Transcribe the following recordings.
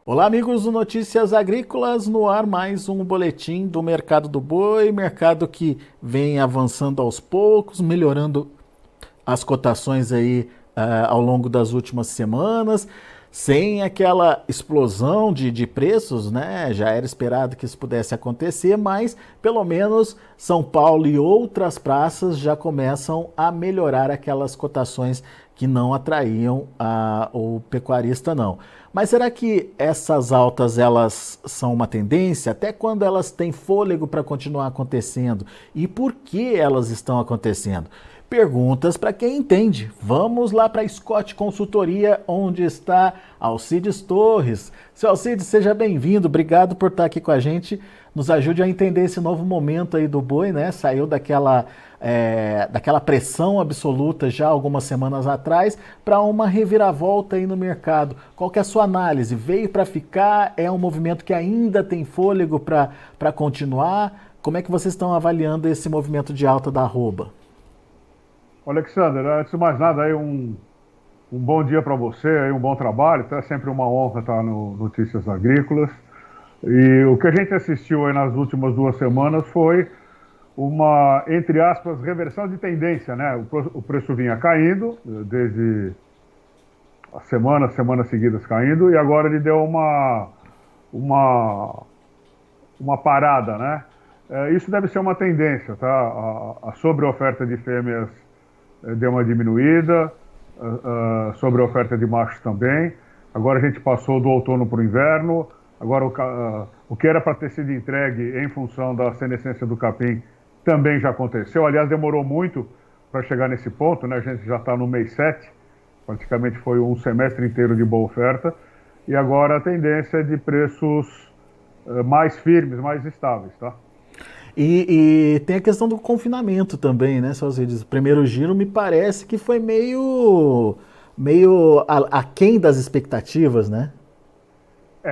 Olá, amigos do Notícias Agrícolas, no ar mais um boletim do mercado do boi, mercado que vem avançando aos poucos, melhorando as cotações aí ao longo das últimas semanas, sem aquela explosão de preços, né? Já era esperado que isso pudesse acontecer, mas pelo menos São Paulo e outras praças já começam a melhorar aquelas cotações que não atraíam o pecuarista, não. Mas será que essas altas elas são uma tendência? Até quando elas têm fôlego para continuar acontecendo? E por que elas estão acontecendo? Perguntas para quem entende. Vamos lá para a Scott Consultoria, onde está Alcides Torres. Seu Alcides, seja bem-vindo. Obrigado por estar aqui com a gente. Nos ajude a entender esse novo momento aí do boi, né? Saiu daquela pressão absoluta já algumas semanas atrás para uma reviravolta aí no mercado. Qual que é a sua análise? Veio para ficar? É um movimento que ainda tem fôlego para continuar? Como é que vocês estão avaliando esse movimento de alta da arroba? Alexander, antes de mais nada, aí um bom dia para você, aí um bom trabalho. É sempre uma honra estar no Notícias Agrícolas. E o que a gente assistiu aí nas últimas 2 semanas foi uma, entre aspas, reversão de tendência, né? O preço vinha caindo desde as semanas seguidas caindo, e agora ele deu uma parada, né? Isso deve ser uma tendência, tá? A sobreoferta de fêmeas deu uma diminuída, sobre a oferta de machos também. Agora a gente passou do outono para o inverno. Agora o que era para ter sido entregue em função da senescência do capim também já aconteceu. Aliás, demorou muito para chegar nesse ponto, né? A gente já está no mês 7, praticamente foi um semestre inteiro de boa oferta. E agora a tendência é de preços mais firmes, mais estáveis, tá? E tem a questão do confinamento também, né, Salzides? O primeiro giro me parece que foi meio aquém das expectativas, né?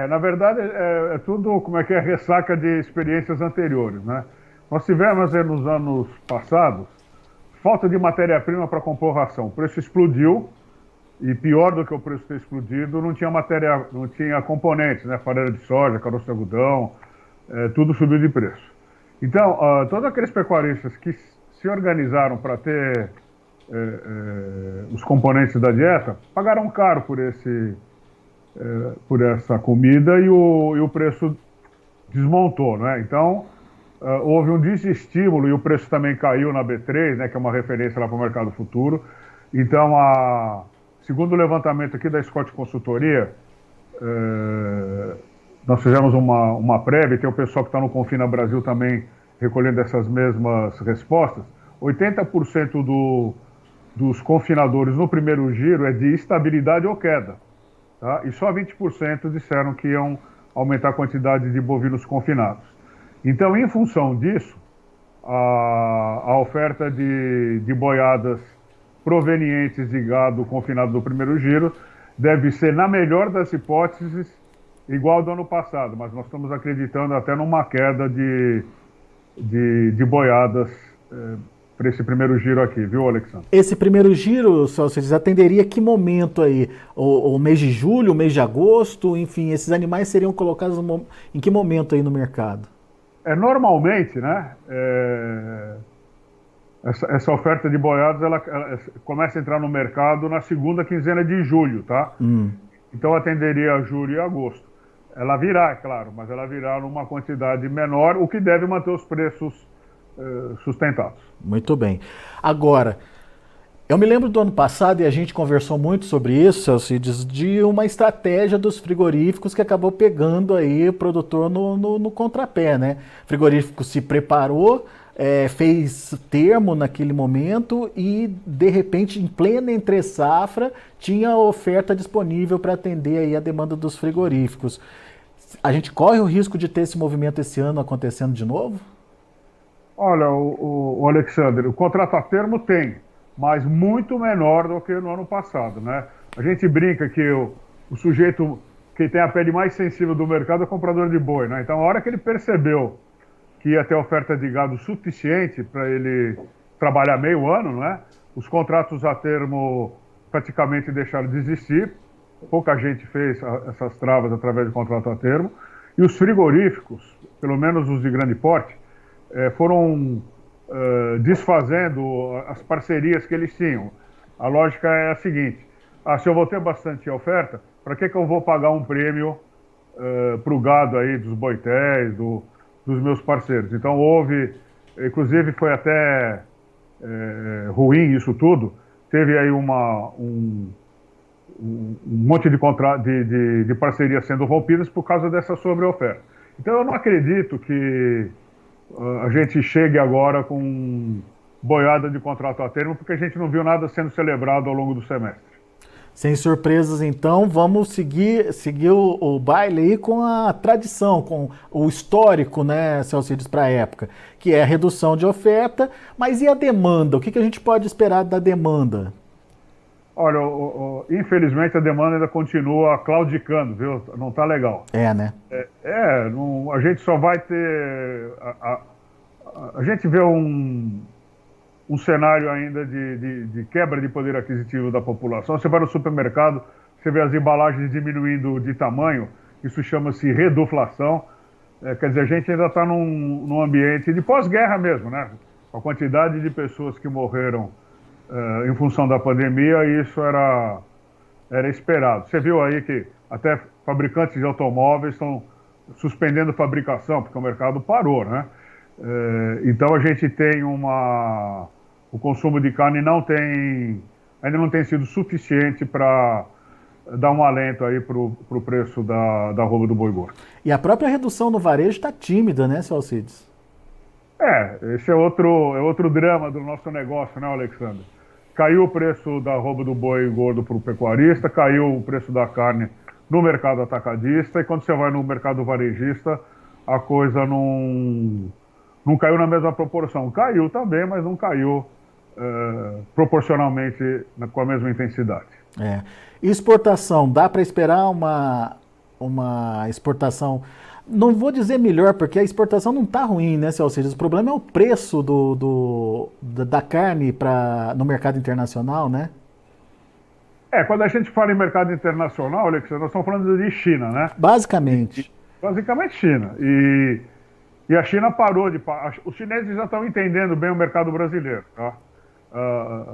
Na verdade, é tudo, como é que é, ressaca de experiências anteriores, né? Nós tivemos nos anos passados falta de matéria-prima para compor ração. O preço explodiu, e pior do que o preço ter explodido, não tinha componentes, né? Farelo de soja, caroço de algodão, tudo subiu de preço. Então, todos aqueles pecuaristas que se organizaram para ter os componentes da dieta pagaram caro por essa comida, e o preço desmontou, né? Então, houve um desestímulo, e o preço também caiu na B3, né, que é uma referência lá para o mercado futuro. Então, segundo o levantamento aqui da Scott Consultoria, nós fizemos uma prévia, e tem o pessoal que está no Confina Brasil também recolhendo essas mesmas respostas. 80% dos confinadores no primeiro giro é de estabilidade ou queda, tá? E só 20% disseram que iam aumentar a quantidade de bovinos confinados. Então, em função disso, a oferta de boiadas provenientes de gado confinado do primeiro giro deve ser, na melhor das hipóteses, igual ao do ano passado, mas nós estamos acreditando até numa queda de boiadas para esse primeiro giro aqui, viu, Alexandre? Esse primeiro giro, Salzides, atenderia que momento aí? O mês de julho, o mês de agosto, enfim, esses animais seriam colocados em que momento aí no mercado? Normalmente, né, essa oferta de boiadas, ela começa a entrar no mercado na segunda quinzena de julho, tá? Então atenderia a julho e agosto. Ela virá, é claro, mas ela virá numa quantidade menor, o que deve manter os preços sustentados. Muito bem. Agora, eu me lembro do ano passado, e a gente conversou muito sobre isso, Alcides, de uma estratégia dos frigoríficos que acabou pegando aí o produtor no contrapé, né? O frigorífico se preparou, fez termo naquele momento e, de repente, em plena entre-safra, tinha oferta disponível para atender aí a demanda dos frigoríficos. A gente corre o risco de ter esse movimento esse ano acontecendo de novo? Olha, o Alexandre, o contrato a termo tem, mas muito menor do que no ano passado, né? A gente brinca que o sujeito que tem a pele mais sensível do mercado é o comprador de boi, né? Então, a hora que ele percebeu que ia ter oferta de gado suficiente para ele trabalhar meio ano, né? Os contratos a termo praticamente deixaram de existir. pouca gente fez essas travas através de contrato a termo, e os frigoríficos, pelo menos os de grande porte, foram desfazendo as parcerias que eles tinham. A lógica é a seguinte: se eu vou ter bastante oferta, para que eu vou pagar um prêmio para o gado aí dos boitéis, dos meus parceiros? Então houve, inclusive foi até ruim isso tudo, teve aí um monte de parcerias sendo rompidas por causa dessa sobreoferta. Então eu não acredito que a gente chegue agora com boiada de contrato a termo, porque a gente não viu nada sendo celebrado ao longo do semestre. Sem surpresas, então, vamos seguir o baile aí com a tradição, com o histórico, né, Celcides, para a época, que é a redução de oferta. Mas e a demanda? O que a gente pode esperar da demanda? Olha, infelizmente a demanda ainda continua claudicando, viu? Não está legal. Né? A gente só vai ter... A gente vê um cenário ainda de quebra de poder aquisitivo da população. Você vai no supermercado, você vê as embalagens diminuindo de tamanho, isso chama-se reduflação. Quer dizer, a gente ainda está num ambiente de pós-guerra mesmo, né? A quantidade de pessoas que morreram em função da pandemia, isso era esperado. Você viu aí que até fabricantes de automóveis estão suspendendo fabricação, porque o mercado parou, né? Então a gente tem o consumo de carne ainda não tem sido suficiente para dar um alento aí para o preço da arroba do boi gordo. E a própria redução no varejo está tímida, né, seu Alcides? Esse é outro drama do nosso negócio, né, Alexandre? Caiu o preço da arroba do boi gordo para o pecuarista, caiu o preço da carne no mercado atacadista, e quando você vai no mercado varejista, a coisa não caiu na mesma proporção. Caiu também, mas não caiu proporcionalmente com a mesma intensidade. Exportação, dá para esperar uma exportação, não vou dizer melhor, porque a exportação não está ruim, né, seu Alcides? O problema é o preço da carne no mercado internacional, né? Quando a gente fala em mercado internacional, Alexandre, nós estamos falando de China, né? Basicamente China. E a China parou os chineses já estão entendendo bem o mercado brasileiro, tá?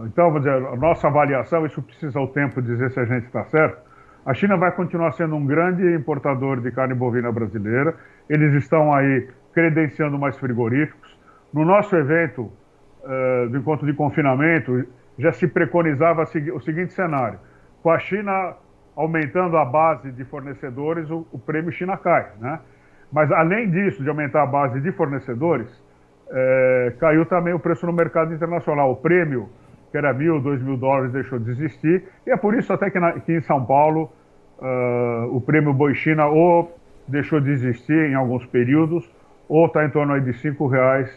Então, vou dizer, a nossa avaliação, isso precisa o tempo dizer se a gente está certo. A China vai continuar sendo um grande importador de carne bovina brasileira. Eles estão aí credenciando mais frigoríficos. No nosso evento do encontro de confinamento, já se preconizava o seguinte cenário: com a China aumentando a base de fornecedores, o prêmio China cai, né? Mas, além disso, de aumentar a base de fornecedores, caiu também o preço no mercado internacional. O prêmio, que era $1.000, $2.000, deixou de existir. E é por isso até que em São Paulo, o prêmio Boi China ou deixou de existir em alguns períodos, ou está em torno aí de R$5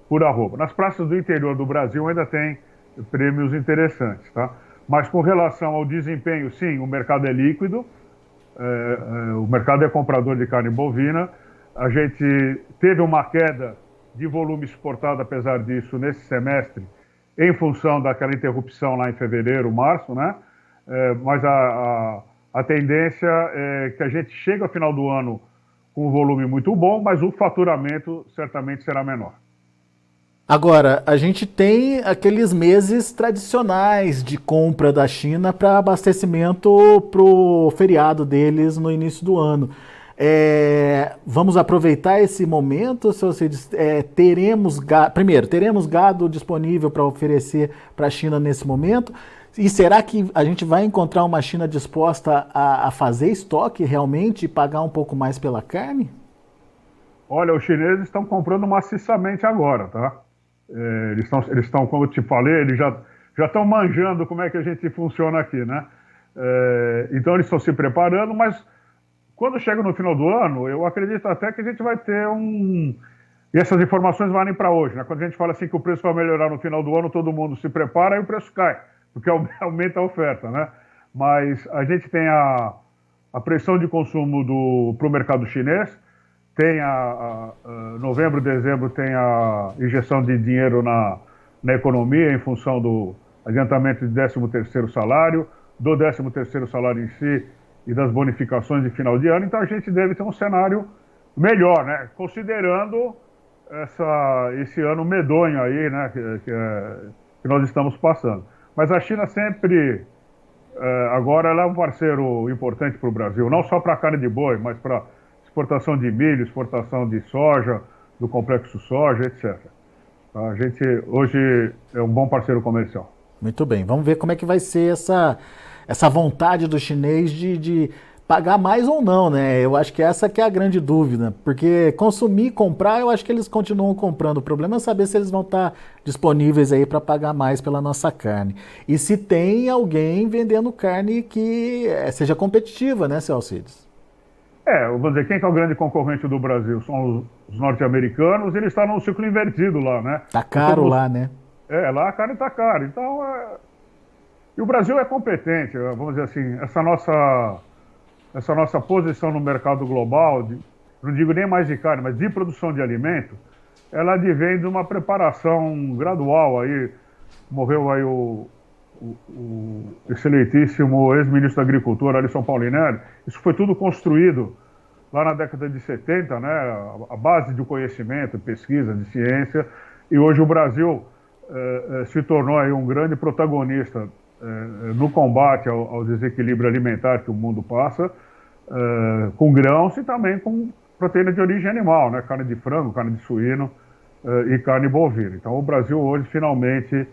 por arroba. Nas praças do interior do Brasil ainda tem prêmios interessantes, tá? Mas com relação ao desempenho, sim, o mercado é líquido. O mercado é comprador de carne bovina. A gente teve uma queda de volume exportado, apesar disso, nesse semestre, em função daquela interrupção lá em fevereiro, março, né? Mas a tendência é que a gente chegue ao final do ano com um volume muito bom, mas o faturamento certamente será menor. Agora, a gente tem aqueles meses tradicionais de compra da China para abastecimento para o feriado deles no início do ano. Vamos aproveitar esse momento, se você diz, teremos gado disponível para oferecer para a China nesse momento? E será que a gente vai encontrar uma China disposta a fazer estoque realmente e pagar um pouco mais pela carne? Olha, os chineses estão comprando maciçamente agora, tá? Eles estão, como eu te falei, eles já estão manjando como é que a gente funciona aqui, né? Então eles estão se preparando, mas quando chega no final do ano, eu acredito até que a gente vai ter E essas informações valem para hoje, né? Quando a gente fala assim que o preço vai melhorar no final do ano, todo mundo se prepara e o preço cai, porque aumenta a oferta, né? Mas a gente tem a pressão de consumo para o mercado chinês, tem novembro, dezembro tem a injeção de dinheiro na economia em função do adiantamento de 13º salário. do 13º salário em si e das bonificações de final de ano, então a gente deve ter um cenário melhor, né? Considerando esse ano medonho aí, né, que nós estamos passando. Mas a China sempre, agora ela é um parceiro importante para o Brasil, não só para a carne de boi, mas para exportação de milho, exportação de soja, do complexo soja, etc. A gente hoje é um bom parceiro comercial. Muito bem, vamos ver como é que vai ser essa vontade do chinês de pagar mais ou não, né? Eu acho que essa que é a grande dúvida, porque consumir, comprar, eu acho que eles continuam comprando. O problema é saber se eles vão estar disponíveis aí para pagar mais pela nossa carne. E se tem alguém vendendo carne que seja competitiva, né, seu Alcides? Vou dizer, quem que é o grande concorrente do Brasil? São os norte-americanos, eles estão num ciclo invertido lá, né? Tá caro lá, né? Lá a carne está cara. Então, e o Brasil é competente, vamos dizer assim, essa nossa posição no mercado global, não digo nem mais de carne, mas de produção de alimento, ela advém de uma preparação gradual aí. Morreu aí o excelentíssimo ex-ministro da Agricultura, Alisson Paulinelli. Isso foi tudo construído lá na década de 70, né? A base de conhecimento, pesquisa, de ciência. E hoje o Brasil se tornou aí um grande protagonista no combate ao desequilíbrio alimentar que o mundo passa, com grãos e também com proteína de origem animal, né? Carne de frango, carne de suíno e carne bovina. Então o Brasil hoje finalmente,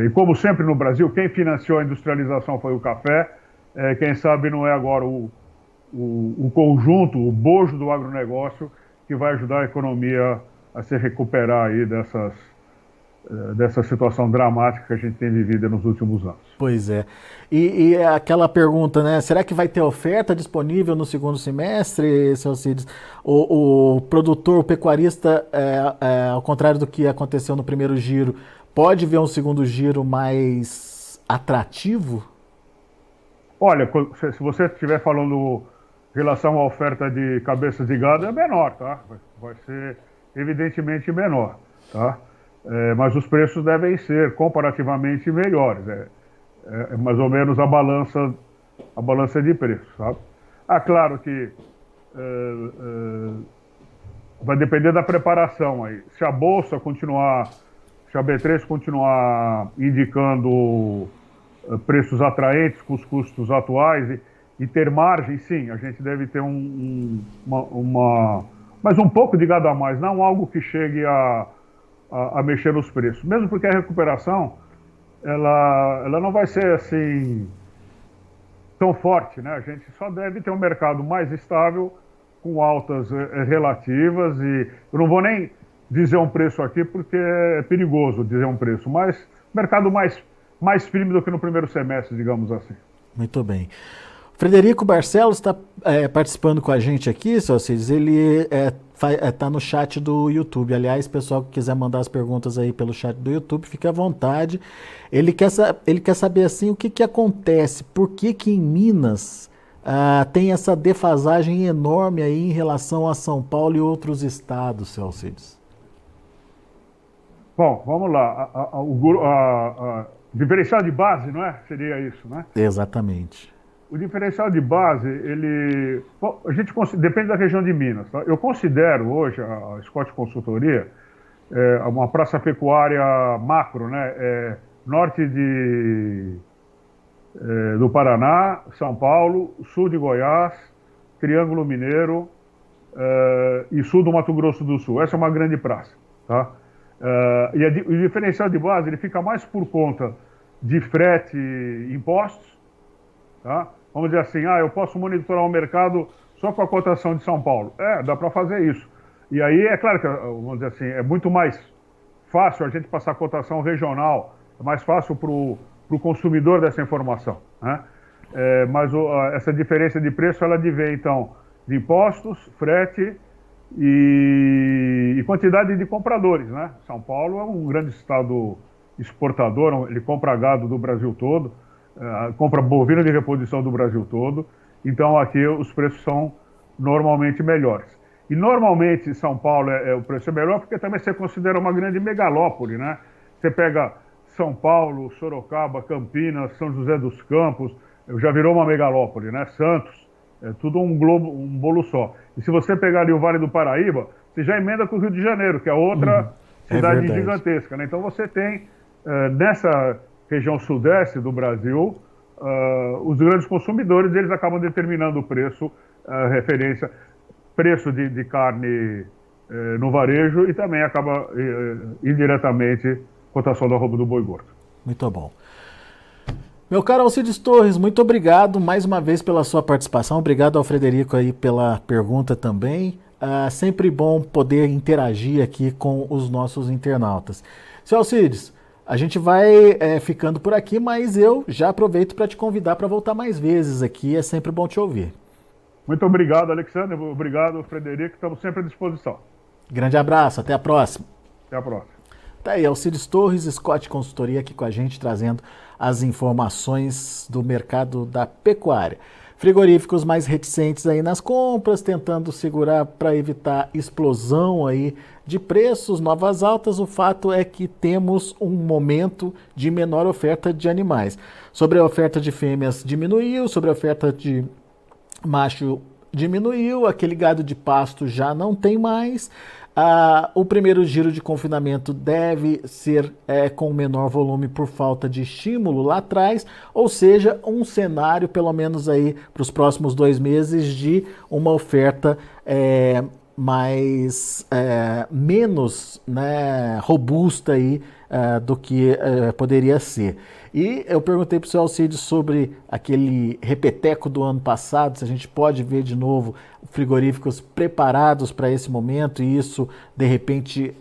e como sempre no Brasil, quem financiou a industrialização foi o café, quem sabe não é agora o conjunto, o bojo do agronegócio que vai ajudar a economia a se recuperar aí dessa situação dramática que a gente tem vivido nos últimos anos. Pois é. E aquela pergunta, né? Será que vai ter oferta disponível no segundo semestre, seu Alcides? O produtor, o pecuarista, ao contrário do que aconteceu no primeiro giro, pode ver um segundo giro mais atrativo? Olha, se você estiver falando em relação à oferta de cabeças de gado, é menor, tá? Vai ser evidentemente menor, tá? Mas os preços devem ser comparativamente melhores. É mais ou menos a balança de preços, sabe? Claro que vai depender da preparação aí. Se a bolsa continuar, se a B3 continuar indicando preços atraentes com os custos atuais e ter margem, sim, a gente deve ter mas um pouco de gado a mais, não algo que chegue a mexer nos preços. Mesmo porque a recuperação, ela não vai ser assim tão forte, né? A gente só deve ter um mercado mais estável, com altas relativas, e eu não vou nem dizer um preço aqui porque é perigoso dizer um preço, mas mercado mais firme do que no primeiro semestre, digamos assim. Muito bem. Frederico Barcelos está participando com a gente aqui, seu Alcides. Ele está no chat do YouTube. Aliás, pessoal que quiser mandar as perguntas aí pelo chat do YouTube, fique à vontade. Ele quer saber assim o que acontece, por que em Minas tem essa defasagem enorme aí em relação a São Paulo e outros estados, seu Alcides. Bom, vamos lá. Diferencial de base, não é? Seria isso, né? Exatamente. O diferencial de base, a gente depende da região de Minas. Tá? Eu considero hoje a Scott Consultoria uma praça pecuária macro, né? Norte do Paraná, São Paulo, sul de Goiás, Triângulo Mineiro e sul do Mato Grosso do Sul. Essa é uma grande praça. Tá? E o diferencial de base ele fica mais por conta de frete e impostos. Tá? Vamos dizer assim, eu posso monitorar o mercado só com a cotação de São Paulo. Dá para fazer isso. E aí, é claro que, vamos dizer assim, é muito mais fácil a gente passar a cotação regional, é mais fácil para o consumidor dessa informação. Né? Mas essa diferença de preço, ela advém, então, de impostos, frete e quantidade de compradores. Né? São Paulo é um grande estado exportador, ele compra gado do Brasil todo, compra bovina de reposição do Brasil todo, então aqui os preços são normalmente melhores. E normalmente São Paulo o preço é melhor porque também você considera uma grande megalópole, né? Você pega São Paulo, Sorocaba, Campinas, São José dos Campos, já virou uma megalópole, né? Santos, é tudo um globo, um bolo só. E se você pegar ali o Vale do Paraíba, você já emenda com o Rio de Janeiro, que é outra cidade gigantesca, né? Então você tem, nessa região sudeste do Brasil, os grandes consumidores, eles acabam determinando o preço, referência, preço de carne no varejo e também acaba indiretamente cotação do arroba do boi gordo. Muito bom. Meu caro Alcides Torres, muito obrigado mais uma vez pela sua participação. Obrigado ao Frederico aí pela pergunta também. Sempre bom poder interagir aqui com os nossos internautas. Seu Alcides, a gente vai ficando por aqui, mas eu já aproveito para te convidar para voltar mais vezes aqui. É sempre bom te ouvir. Muito obrigado, Alexandre. Obrigado, Frederico. Estamos sempre à disposição. Grande abraço. Até a próxima. Até a próxima. Tá aí, Alcides Torres, Scott Consultoria aqui com a gente, trazendo as informações do mercado da pecuária. Frigoríficos mais reticentes aí nas compras, tentando segurar para evitar explosão aí de preços, novas altas. O fato é que temos um momento de menor oferta de animais. Sobre a oferta de fêmeas diminuiu, sobre a oferta de macho diminuiu, aquele gado de pasto já não tem mais. O primeiro giro de confinamento deve ser com menor volume por falta de estímulo lá atrás, ou seja, um cenário, pelo menos aí para os próximos 2 meses, de uma oferta menos, né, robusta aí, do que poderia ser. E eu perguntei para o seu Alcides sobre aquele repeteco do ano passado, se a gente pode ver de novo frigoríficos preparados para esse momento e isso, de repente,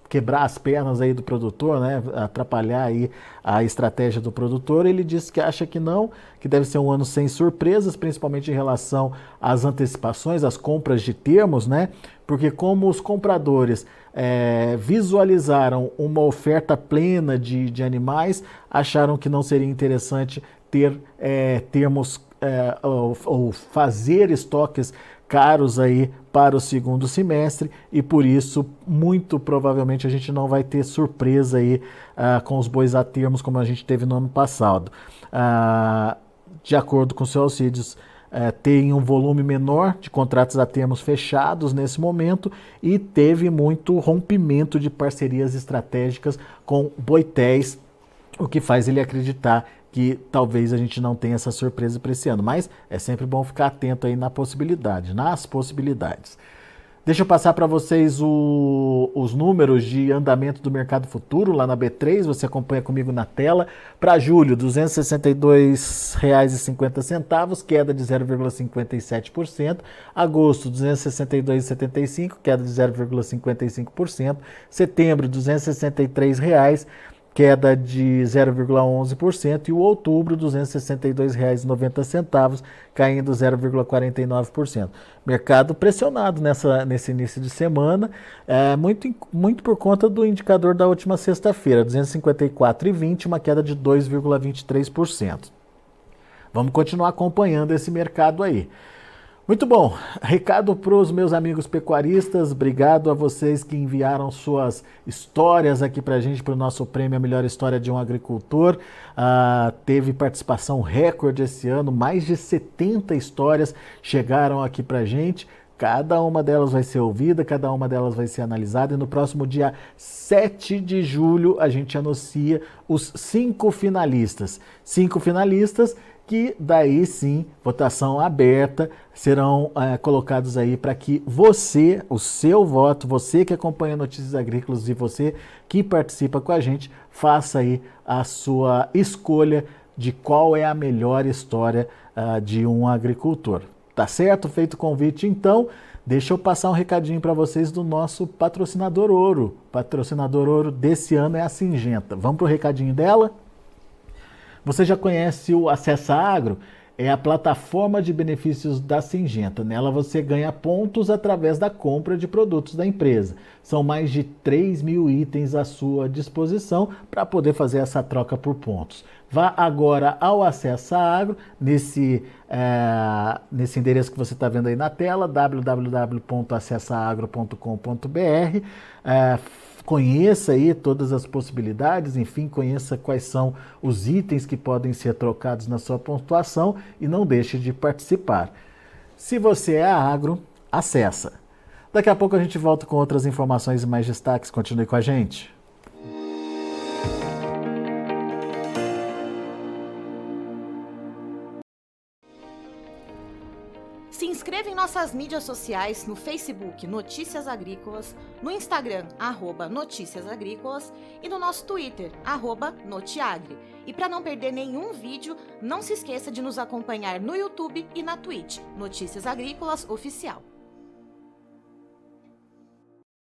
quebrar as pernas aí do produtor, né, atrapalhar aí a estratégia do produtor. Ele disse que acha que não, que deve ser um ano sem surpresas, principalmente em relação às antecipações, às compras de termos, né, porque como os compradores visualizaram uma oferta plena de animais, acharam que não seria interessante ter termos ou fazer estoques caros aí para o segundo semestre e por isso muito provavelmente a gente não vai ter surpresa aí com os bois a termos como a gente teve no ano passado. De acordo com o seu Alcides, tem um volume menor de contratos a termos fechados nesse momento e teve muito rompimento de parcerias estratégicas com boitéis, o que faz ele acreditar que talvez a gente não tenha essa surpresa para esse ano, mas é sempre bom ficar atento aí nas possibilidades. Deixa eu passar para vocês os números de andamento do mercado futuro lá na B3, você acompanha comigo na tela. Para julho, R$ 262,50, queda de 0,57%. Agosto, R$ 262,75, queda de 0,55%. Setembro, R$ 263,00, queda de 0,11%, e o outubro, R$ 262,90, caindo 0,49%. Mercado pressionado nesse início de semana, muito por conta do indicador da última sexta-feira, 254,20, uma queda de 2,23%. Vamos continuar acompanhando esse mercado aí. Muito bom, recado para os meus amigos pecuaristas, obrigado a vocês que enviaram suas histórias aqui para a gente, para o nosso prêmio A Melhor História de um Agricultor. Teve participação recorde esse ano, mais de 70 histórias chegaram aqui para a gente. Cada uma delas vai ser ouvida, cada uma delas vai ser analisada e no próximo dia 7 de julho a gente anuncia os 5 finalistas. 5 finalistas que daí sim, votação aberta, serão colocados aí para que você, o seu voto, você que acompanha Notícias Agrícolas e você que participa com a gente, faça aí a sua escolha de qual é a melhor história de um agricultor. Tá certo? Feito o convite, então, deixa eu passar um recadinho para vocês do nosso patrocinador ouro. O patrocinador ouro desse ano é a Syngenta. Vamos para o recadinho dela? Você já conhece o Acessa Agro? É a plataforma de benefícios da Syngenta. Nela você ganha pontos através da compra de produtos da empresa. São mais de 3.000 itens à sua disposição para poder fazer essa troca por pontos. Vá agora ao Acessa Agro, nesse endereço que você está vendo aí na tela, www.acessaagro.com.br. conheça aí todas as possibilidades, enfim, conheça quais são os itens que podem ser trocados na sua pontuação e não deixe de participar. Se você é agro, acessa. Daqui a pouco a gente volta com outras informações e mais destaques. Continue com a gente. Se inscreva em nossas mídias sociais, no Facebook Notícias Agrícolas, no Instagram @Notícias Agrícolas e no nosso Twitter @Notiagre. E para não perder nenhum vídeo, não se esqueça de nos acompanhar no YouTube e na Twitch, Notícias Agrícolas Oficial.